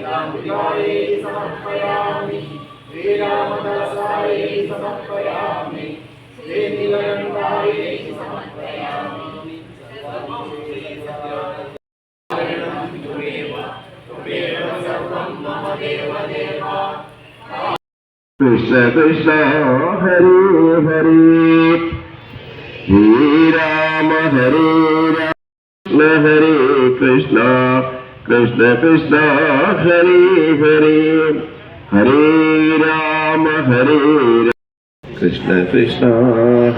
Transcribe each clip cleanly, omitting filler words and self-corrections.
ललिताम्बिकायै समर्पयामि श्रीरामदासायै समर्पयामि श्रीनीलकण्ठायै समर्पयामि त्वमेव सर्वं मम देवदेव कृष्ण कृष्ण हरे हरे हरे कृष्ण कृष्ण कृष्ण हरे हरे हरे राम हरे कृष्ण कृष्ण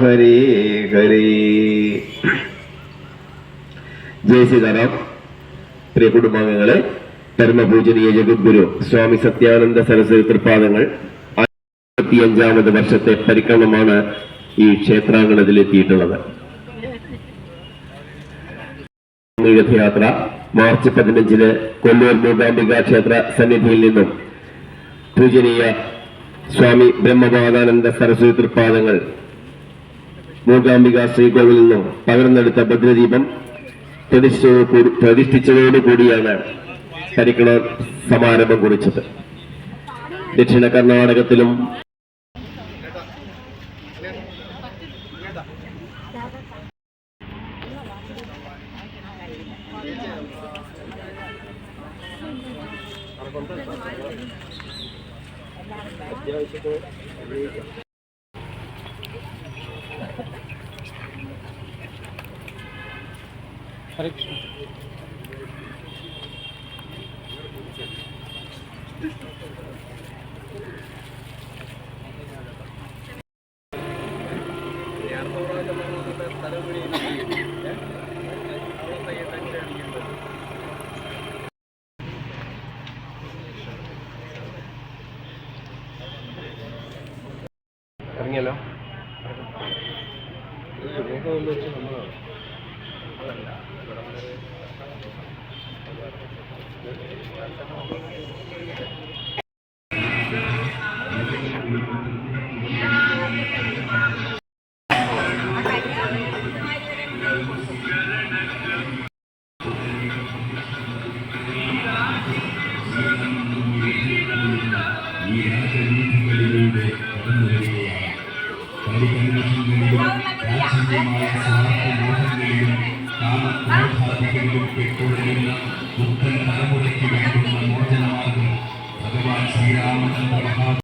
हरे हरे. ജയ സീതാറാം. പ്രിയ കുടുംബാംഗങ്ങളെ, പരമപൂജനീയ ജഗദ്ഗുരു സ്വാമി സത്യാനന്ദ സരസ്വതി തൃപാദങ്ങൾ 55ാമത് വർഷത്തെ പരിക്രമമാണ് ഈ ക്ഷേത്രാങ്കണത്തിലെത്തിയിട്ടുള്ളത്. രഥയാത്ര മാർച്ച് 15-ന് കൊല്ലൂർ മൂകാംബിക ക്ഷേത്ര സന്നിധിയിൽ നിന്നും പൂജനീയ സ്വാമി ബ്രഹ്മപാദാനന്ദ സരസ്വതി തൃപാദങ്ങൾ മൂകാംബിക ശ്രീകോവിൽ നിന്നും പകർന്നെടുത്ത ഭദ്രദീപം പ്രതിഷ്ഠിച്ചതോടുകൂടിയാണ് പരിക്രമ സമാരംഭം കുറിച്ചത്. ദക്ഷിണ കർണാടകത്തിലും ഹരേ കൃഷ്ണ. ഇറങ്ങിയല്ലോ. ഈ രാജനീതികളിലൂടെ കടന്നുവരികയാണ്. കരികന്മകളിലും രാജന്യമായ സ്വാർത്ഥമോഹങ്ങളിലും കാമക്രോധാദികളിലും പെട്ടുകൊള്ളുന്ന ദുഃഖ തലമുറയ്ക്ക് വേണ്ടുന്ന മോചനമാർഗം ഭഗവാൻ ശ്രീരാമചന്ദ്ര മഹാ